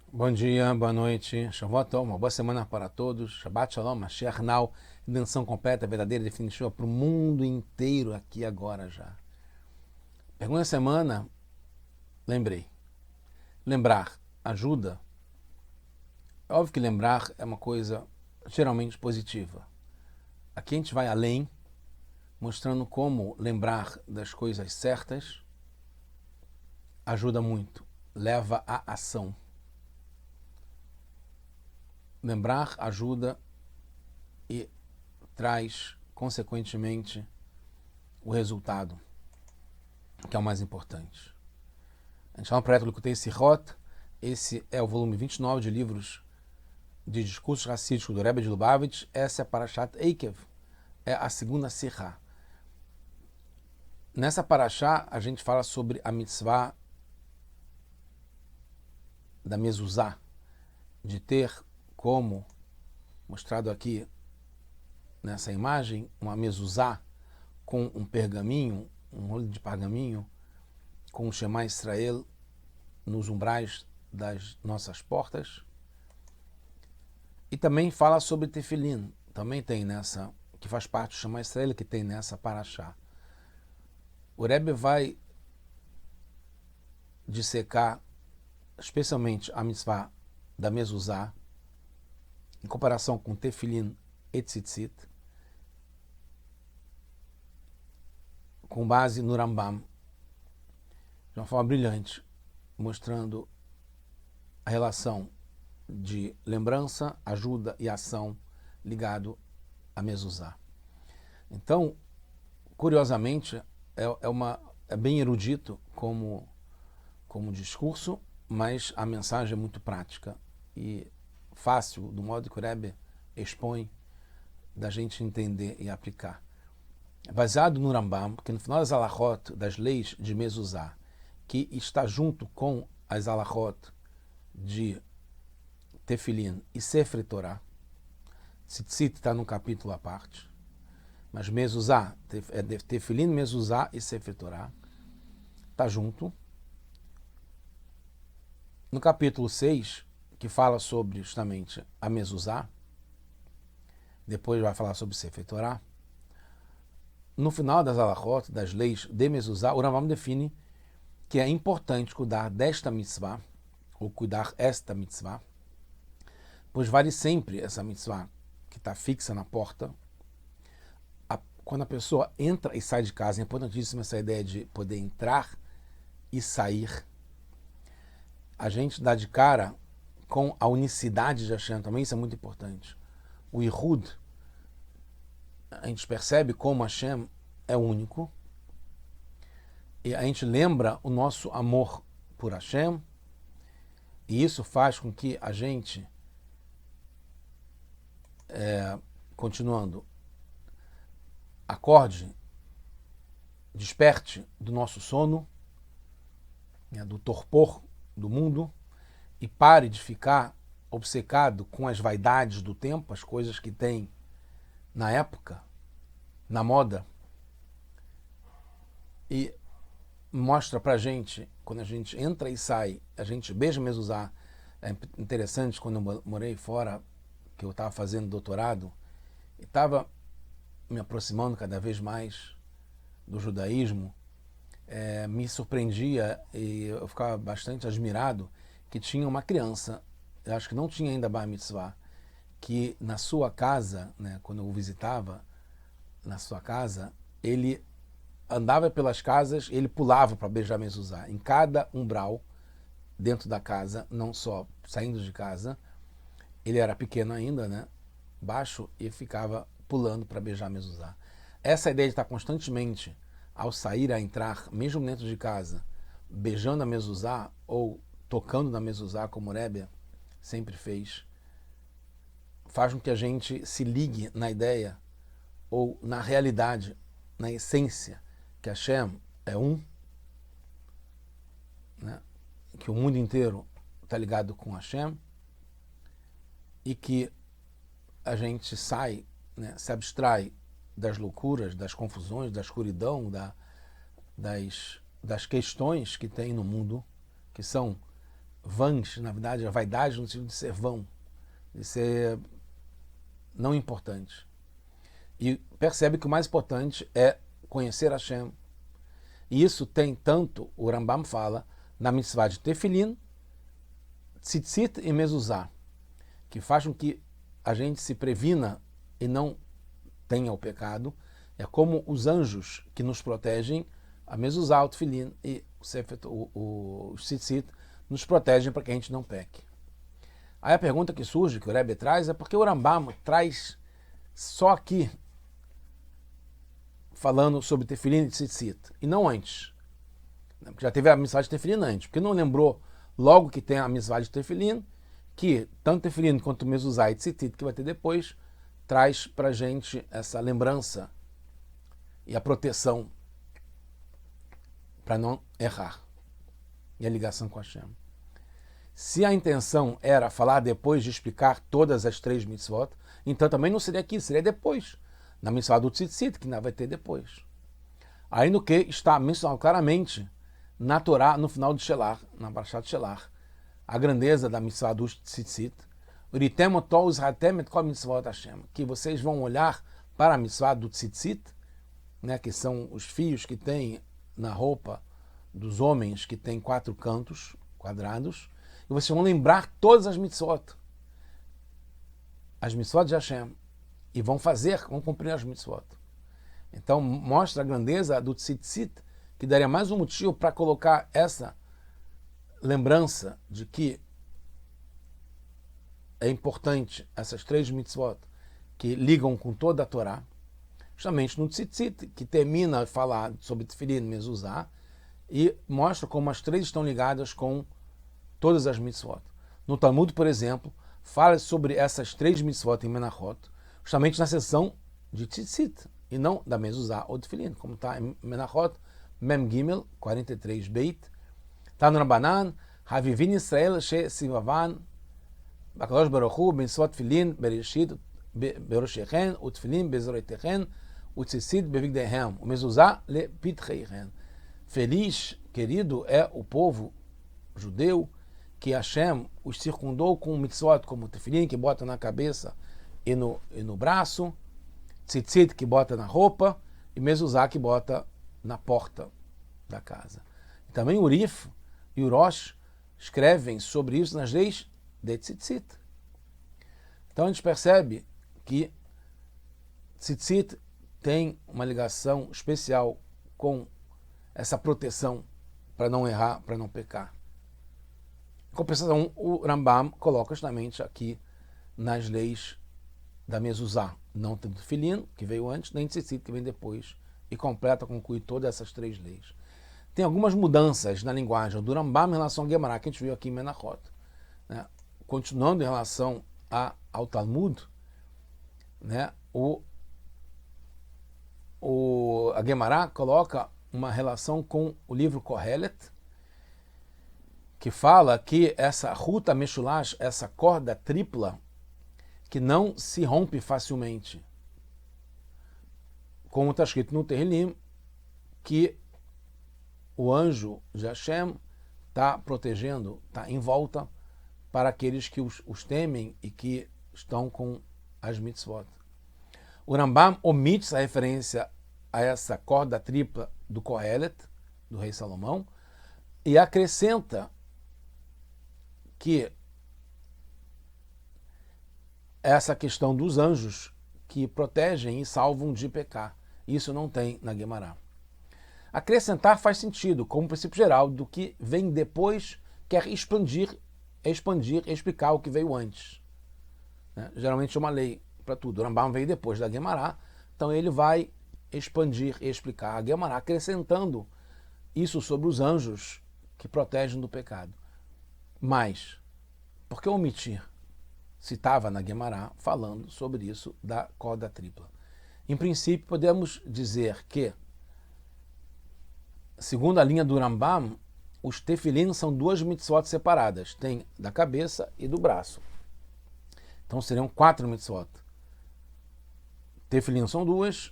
Bom dia, boa noite, Shavuot Tov, uma boa semana para todos, Shabbat Shalom, Mashiach Now, redenção completa, verdadeira, definitiva para o mundo inteiro aqui agora já. Pergunta da semana, lembrei. Lembrar ajuda? É óbvio que lembrar é uma coisa geralmente positiva. Aqui a gente vai além, mostrando como lembrar das coisas certas ajuda muito, leva à ação. Lembrar ajuda e traz, consequentemente, o resultado, que é o mais importante. A gente fala no projeto Likutei Sihot, esse é o volume 29 de livros de discursos racídicos do Rebbe de Lubavitch, essa é a Parashat Eikev, é a segunda Sihá. Nessa Parashá, a gente fala sobre a mitzvah da mezuzá, de ter como, mostrado aqui nessa imagem, uma mezuzá com um pergaminho, um rolo de pergaminho, com o Shema Israel nos umbrais das nossas portas. E também fala sobre Tefilin, também tem nessa, que faz parte do Shema Israel, que tem nessa Parashá. O Rebbe vai dissecar especialmente a mitzvah da mezuzá, em comparação com Tefilin e Tzitzit, com base no Rambam, de uma forma brilhante, mostrando a relação de lembrança, ajuda e ação ligado à mezuzá. Então, curiosamente, é bem erudito como discurso, mas a mensagem é muito prática e fácil, do modo que o Rebbe expõe, da gente entender e aplicar. Baseado no Rambam, que no final das alachot, das leis de mezuzá, que está junto com as alachot de Tefilin e Sefer Torah, Tzitzit está num capítulo à parte, mas mezuzá, Tefilin, mezuzá e Sefer Torah, está junto. No capítulo 6, que fala sobre justamente a mezuzá, depois vai falar sobre Sefer Torah, no final das alachot, das leis de mezuzá, o Rambam define que é importante cuidar desta mitzvah, ou cuidar esta mitzvah, pois vale sempre essa mitzvah que está fixa na porta. Quando a pessoa entra e sai de casa, é importantíssima essa ideia de poder entrar e sair. A gente dá de cara com a unicidade de Hashem também, isso é muito importante. O Ihud, a gente percebe como Hashem é único, e a gente lembra o nosso amor por Hashem, e isso faz com que a gente, continuando, acorde, desperte do nosso sono, do torpor do mundo, e pare de ficar obcecado com as vaidades do tempo, as coisas que tem na época, na moda, e mostra pra gente, quando a gente entra e sai, a gente beija mezuzá. É interessante, quando eu morei fora, que eu estava fazendo doutorado, e estava me aproximando cada vez mais do judaísmo, me surpreendia e eu ficava bastante admirado que tinha uma criança, eu acho que não tinha ainda bar mitzvah, que na sua casa, né, quando eu o visitava, na sua casa, ele andava pelas casas, ele pulava para beijar mezuzá. Em cada umbral dentro da casa, não só saindo de casa, ele era pequeno ainda, né, baixo, e ficava pulando para beijar mezuzá. Essa ideia de estar constantemente, ao sair, a entrar, mesmo dentro de casa, beijando a mezuzá ou tocando na mezuzá, como o Rebbe sempre fez, faz com que a gente se ligue na ideia ou na realidade, na essência, que Hashem é um, né? Que o mundo inteiro está ligado com Hashem, e que a gente sai, né, se abstrai das loucuras, das confusões, da escuridão, das questões que tem no mundo, que são vãs, na verdade, a vaidade no sentido de ser vão, de ser não importante. E percebe que o mais importante é conhecer Hashem. E isso tem tanto, o Rambam fala, na mitzvah de Tefilin, Tzitzit e Mezuzá, que faz com que a gente se previna e não tenha o pecado. É como os anjos que nos protegem, a Mezuzá, o Tefilin e o Tzitzit nos protegem para que a gente não peque. Aí a pergunta que surge, que o Rebbe traz, é porque o Rambam traz só aqui, falando sobre Tefilin e Tzitzit, e não antes. Porque já teve a mitzvah de Tefilin antes, porque não lembrou logo que tem a mitzvah de Tefilin, que tanto Tefilin quanto Mezuzá e Tzitzit, que vai ter depois, traz para a gente essa lembrança e a proteção para não errar. E a ligação com Hashem. Se a intenção era falar depois de explicar todas as 3 mitzvot, então também não seria aqui, seria depois, na mitzvah do Tzitzit, que vai ter depois. Aí no que está mencionado claramente na Torá, no final de Shelach, na Parashat Shelach, a grandeza da mitzvah do Tzitzit, que vocês vão olhar para a mitzvah do Tzitzit, né, que são os fios que tem na roupa dos homens, que tem 4 cantos quadrados, e vocês vão lembrar todas as mitzvot de Hashem, e vão cumprir as mitzvot. Então mostra a grandeza do Tzitzit, que daria mais um motivo para colocar essa lembrança de que é importante essas 3 mitzvot que ligam com toda a Torá, justamente no Tzitzit, que termina a falar sobre Tefilin, Mezuzá, e mostra como as 3 estão ligadas com todas as mitzvot. No Talmud, por exemplo, fala sobre essas 3 mitzvot em Menachot, justamente na seção de Tzitzit, e não da Mezuzá ou Tefilin, como está em Menachot, Mem Gimel, 43 Beit, está no Rabanan, Havivin Israel She Sivavan, Bakadosh Baruch Hu, Mitzvot Tefilin, Bereshit, Beroshechen, Utfilin, Bezoretechen, Utzitzit, Bevigdehem, o Mezuzá, Le Pitcheichen. Feliz, querido, é o povo judeu que Hashem os circundou com mitzvot como Tefilin, que bota na cabeça e no braço, Tzitzit, que bota na roupa, e Mezuzá, que bota na porta da casa. E também Urif e Urosh escrevem sobre isso nas leis de Tzitzit. Então a gente percebe que Tzitzit tem uma ligação especial com essa proteção para não errar, para não pecar. Em compensação, o Rambam coloca justamente aqui nas leis da Mezuzá, não tanto Tefilin, que veio antes, nem Tzitzit, que vem depois, e completa, conclui todas essas 3 leis. Tem algumas mudanças na linguagem do Rambam em relação ao Gemara, que a gente viu aqui em Menachot. Né? Continuando em relação ao Talmud, né? A Gemara coloca uma relação com o livro Kohelet, que fala que essa Ruta Meshulash, essa corda tripla, que não se rompe facilmente, como está escrito no Tehillim, que o anjo de Hashem está protegendo, está em volta para aqueles que os temem e que estão com as mitzvot. O Rambam omite essa referência a essa corda tripla do Kohelet, do rei Salomão, e acrescenta que essa questão dos anjos que protegem e salvam de pecar. Isso não tem na Gemara. Acrescentar faz sentido, como princípio geral, do que vem depois quer expandir, explicar o que veio antes. Né? Geralmente é uma lei para tudo. O Rambam veio depois da Gemara, então ele vai expandir e explicar a Gemara, acrescentando isso sobre os anjos que protegem do pecado. Mas, por que omitir? Se estava na Gemara falando sobre isso da corda tripla. Em princípio, podemos dizer que, segundo a linha do Rambam, os tefilin são 2 mitzvot separadas. Tem da cabeça e do braço. Então seriam 4 mitzvot. Tefilin são 2,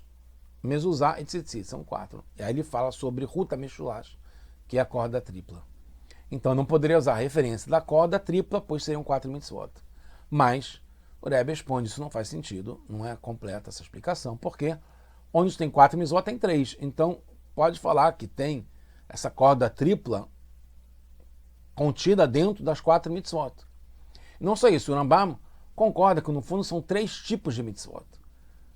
Mezuzá e Tzitzit são 4. E aí ele fala sobre Ruta Meshulash, que é a corda tripla. Então não poderia usar a referência da corda tripla, pois seriam 4 mitzvot. Mas o Rebbe responde, isso não faz sentido, não é completa essa explicação, porque onde tem 4 mitzvot tem 3. Então pode falar que tem essa corda tripla contida dentro das 4 mitzvot. Não só isso, o Rambam concorda que no fundo são 3 tipos de mitzvot,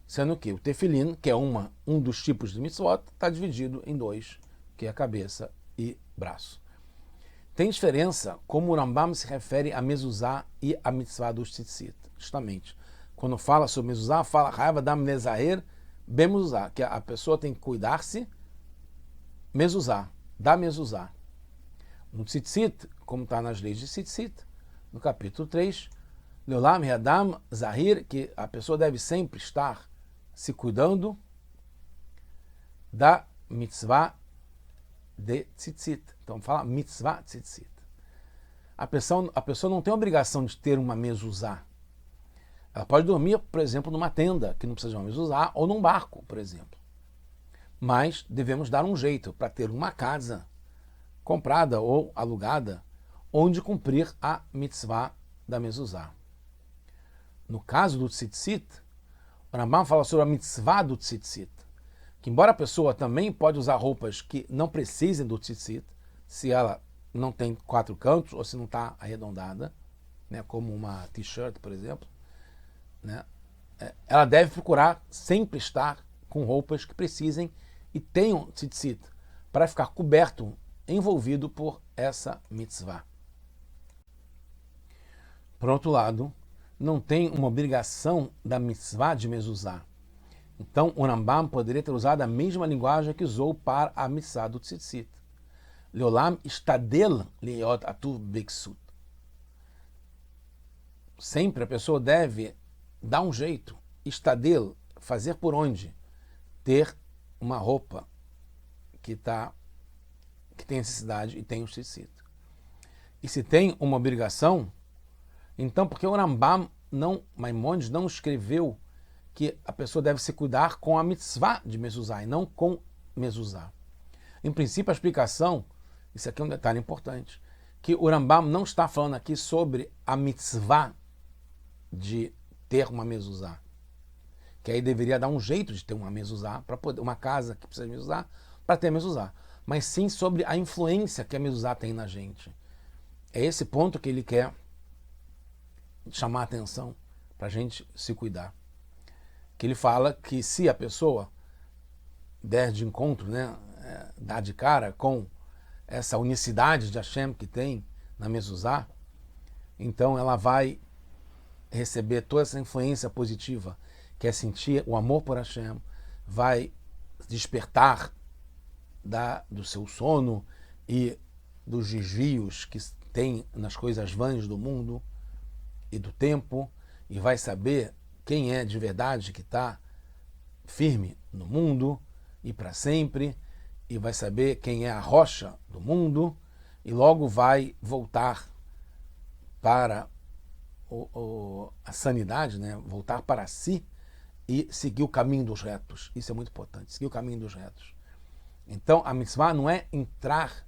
sendo que o tefilin, que é um dos tipos de mitzvot, está dividido em 2, que é a cabeça e braço. Tem diferença como o Rambam se refere a mezuzá e a mitzvah do tzitzit. Justamente, quando fala sobre mezuzá, fala raiva da mezaher bemezuzá, que a pessoa tem que cuidar-se mezuzá, da mezuzá. No tzitzit, como está nas leis de tzitzit, no capítulo 3, Leolam Yadam Zahir, que a pessoa deve sempre estar se cuidando da mitzvah de tzitzit. Então fala mitzvah tzitzit. A pessoa não tem obrigação de ter uma mezuzá. Ela pode dormir, por exemplo, numa tenda, que não precisa de uma mezuzá, ou num barco, por exemplo. Mas devemos dar um jeito para ter uma casa comprada ou alugada, onde cumprir a mitzvah da mezuzá. No caso do tzitzit, o Rambam fala sobre a mitzvah do tzitzit, que embora a pessoa também pode usar roupas que não precisem do tzitzit, se ela não tem 4 cantos ou se não está arredondada, né, como uma t-shirt, por exemplo, né, ela deve procurar sempre estar com roupas que precisem e tenham tzitzit, para ficar coberto, envolvido por essa mitzvah. Por outro lado, não tem uma obrigação da mitzvah de mezuzá. Então, o Rambam poderia ter usado a mesma linguagem que usou para a mitzvah do tzitzit. Leolam istadel liot atuv beksut. Sempre a pessoa deve dar um jeito, istadel, fazer por onde, ter uma roupa que tem necessidade e tem o tzitzit. E se tem uma obrigação, então porque o Rambam, Maimônides, não escreveu que a pessoa deve se cuidar com a mitzvah de mezuzá e não com mezuzá. Em princípio, a explicação, isso aqui é um detalhe importante, que o Rambam não está falando aqui sobre a mitzvah de ter uma mezuzá, que aí deveria dar um jeito de ter uma mezuzá, para poder, uma casa que precisa de mezuzá, para ter mezuzá, mas sim sobre a influência que a mezuzá tem na gente. É esse ponto que ele quer chamar a atenção para a gente se cuidar. Que ele fala que se a pessoa der de encontro, né, dar de cara com essa unicidade de Hashem que tem na mezuzá, então ela vai receber toda essa influência positiva, que é sentir o amor por Hashem, vai despertar do seu sono e dos desvios que tem nas coisas vãs do mundo e do tempo, e vai saber quem é de verdade que está firme no mundo e para sempre, e vai saber quem é a rocha do mundo, e logo vai voltar para a sanidade, né? Voltar para si e seguir o caminho dos retos. Isso é muito importante, seguir o caminho dos retos. Então, a mitzvah não é entrar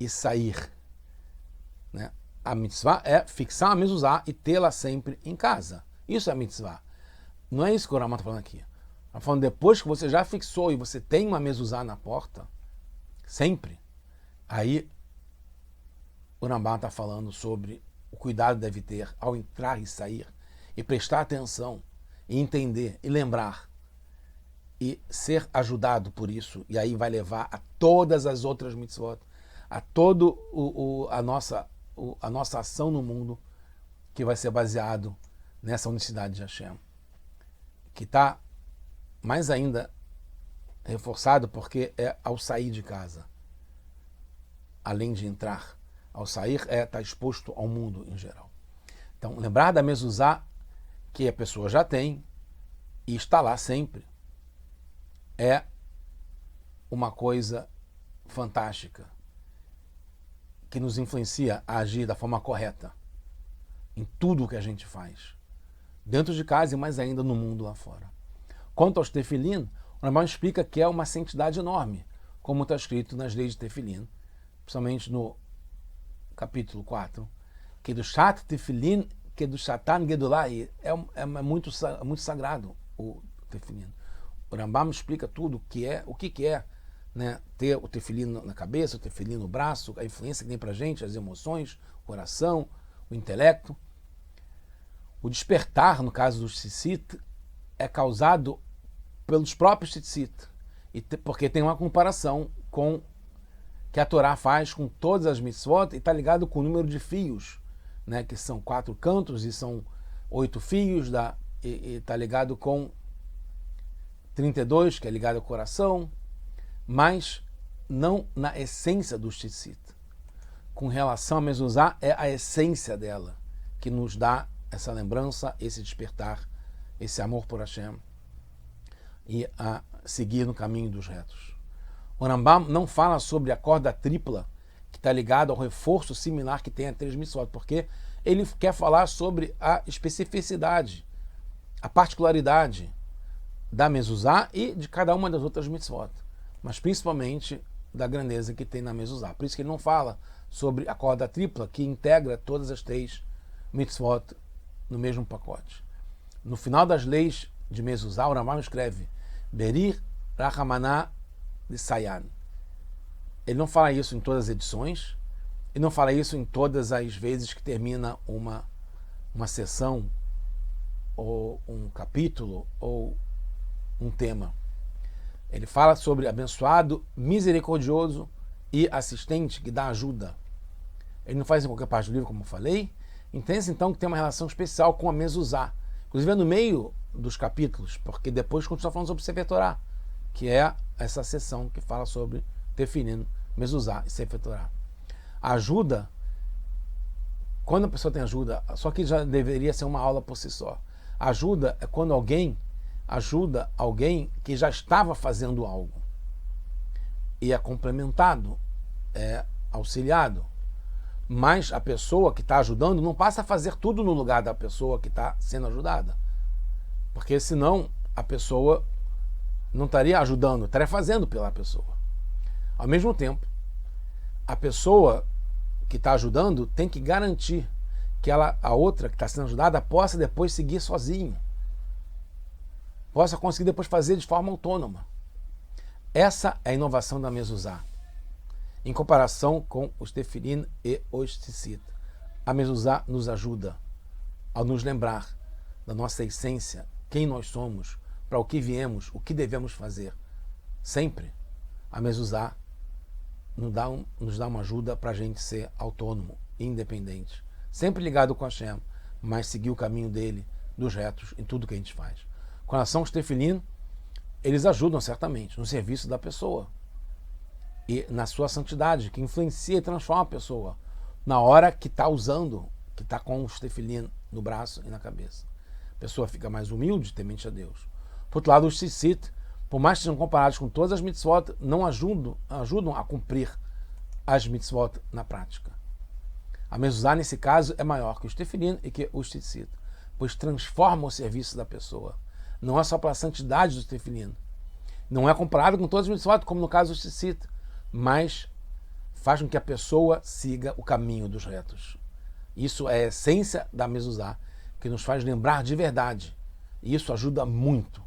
e sair, né? A mitzvah é fixar a mezuzá e tê-la sempre em casa. Isso é a mitzvah. Não é isso que o Rambam está falando aqui. Está falando depois que você já fixou e você tem uma mezuzá na porta, sempre, aí o Rambam está falando sobre o cuidado que deve ter ao entrar e sair, e prestar atenção, e entender, e lembrar, e ser ajudado por isso, e aí vai levar a todas as outras mitzvot, a toda a nossa ação no mundo, que vai ser baseado nessa unicidade de Hashem, que está mais ainda reforçado porque é ao sair de casa, além de entrar. Ao sair está exposto ao mundo em geral. Então, lembrar da mezuzá que a pessoa já tem e está lá sempre é uma coisa fantástica que nos influencia a agir da forma correta em tudo o que a gente faz, dentro de casa e mais ainda no mundo lá fora. Quanto aos tefilin, o Rambam explica que é uma santidade enorme, como está escrito nas leis de tefilin, principalmente no capítulo 4, que do Shat Tefilin, que do Shatan Gedolai, é muito sagrado o Tefilin. O Rambam explica tudo o que é, né, ter o Tefilin na cabeça, o Tefilin no braço, a influência que tem pra gente, as emoções, o coração, o intelecto. O despertar, no caso dos tzitzit, é causado pelos próprios tzitzit, porque tem uma comparação com que a Torá faz com todas as mitzvot e está ligado com o número de fios, né, que são 4 cantos e são 8 fios, e está ligado com 32, que é ligado ao coração, mas não na essência dos tzitzit. Com relação a mezuzá, é a essência dela que nos dá essa lembrança, esse despertar, esse amor por Hashem e a seguir no caminho dos retos. O Rambam não fala sobre a corda tripla, que está ligada ao reforço similar que tem a 3 mitzvot, porque ele quer falar sobre a especificidade, a particularidade da mezuzá e de cada uma das outras mitzvot, mas principalmente da grandeza que tem na mezuzá. Por isso que ele não fala sobre a corda tripla, que integra todas as 3 mitzvot no mesmo pacote. No final das leis de mezuzá, o Rambam escreve Berir Rachamaná de Sayan. Ele não fala isso em todas as edições, ele não fala isso em todas as vezes que termina uma sessão, ou um capítulo, ou um tema. Ele fala sobre abençoado, misericordioso e assistente que dá ajuda. Ele não faz em qualquer parte do livro, como eu falei. Entende então que tem uma relação especial com a mezuzá. Inclusive é no meio dos capítulos, porque depois continua falando sobre Sefer Torah, que é essa sessão que fala sobre definindo mezuzá e Sefer Torah. A ajuda, quando a pessoa tem ajuda, só que já deveria ser uma aula por si só. A ajuda é quando alguém ajuda alguém que já estava fazendo algo e é complementado, é auxiliado. Mas a pessoa que está ajudando não passa a fazer tudo no lugar da pessoa que está sendo ajudada. Porque senão a pessoa não estaria ajudando, estaria fazendo pela pessoa. Ao mesmo tempo, a pessoa que está ajudando tem que garantir que a outra que está sendo ajudada possa depois seguir sozinho. Possa conseguir depois fazer de forma autônoma. Essa é a inovação da mezuzá, em comparação com os tefilin e os tzitzit. A mezuzá nos ajuda a nos lembrar da nossa essência, quem nós somos, para o que viemos, o que devemos fazer. Sempre a mezuzá nos dá uma ajuda para a gente ser autônomo, independente. Sempre ligado com Hashem, mas seguir o caminho dele, dos retos, em tudo que a gente faz. Com relação aos tefilin, eles ajudam certamente no serviço da pessoa e na sua santidade, que influencia e transforma a pessoa na hora que está usando, que está com os tefilin no braço e na cabeça. A pessoa fica mais humilde, temente a Deus. Por outro lado, os tzitzit, por mais que sejam comparados com todas as mitzvot, não ajudam a cumprir as mitzvot na prática. A mezuzá, nesse caso, é maior que os tefilin e que os tzitzit, pois transforma o serviço da pessoa. Não é só para a santidade dos tefilin. Não é comparado com todas as mitzvot, como no caso dos tzitzit, mas faz com que a pessoa siga o caminho dos retos. Isso é a essência da mezuzá, que nos faz lembrar de verdade. E isso ajuda muito.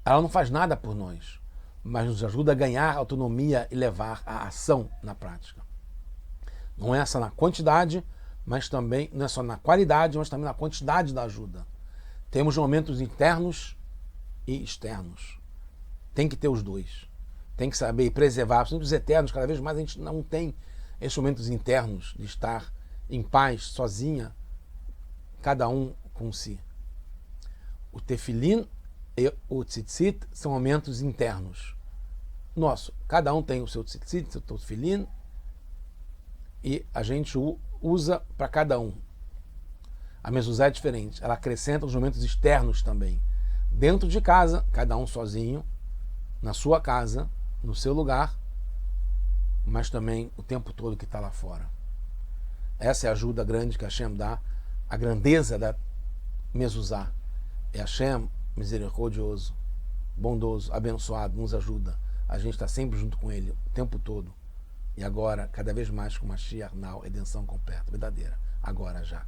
Ela não faz nada por nós, mas nos ajuda a ganhar autonomia e levar a ação na prática. Não é só na quantidade, mas também não é só na qualidade, mas também na quantidade da ajuda. Temos momentos internos e externos. Tem que ter os dois. Tem que saber preservar, principalmente os eternos. Cada vez mais a gente não tem esses momentos internos de estar em paz, sozinha, cada um com si. O tefilin e o tzitzit são momentos internos. Nosso, cada um tem o seu tzitzit, seu tefilin, e a gente o usa para cada um. A mezuzá é diferente, ela acrescenta os momentos externos também. Dentro de casa, cada um sozinho, na sua casa, no seu lugar, mas também o tempo todo que está lá fora. Essa é a ajuda grande que Hashem dá, a grandeza da mezuzá. É Hashem misericordioso, bondoso, abençoado, nos ajuda. A gente está sempre junto com ele, o tempo todo. E agora, cada vez mais com Mashiach, redenção completa, verdadeira. Agora já.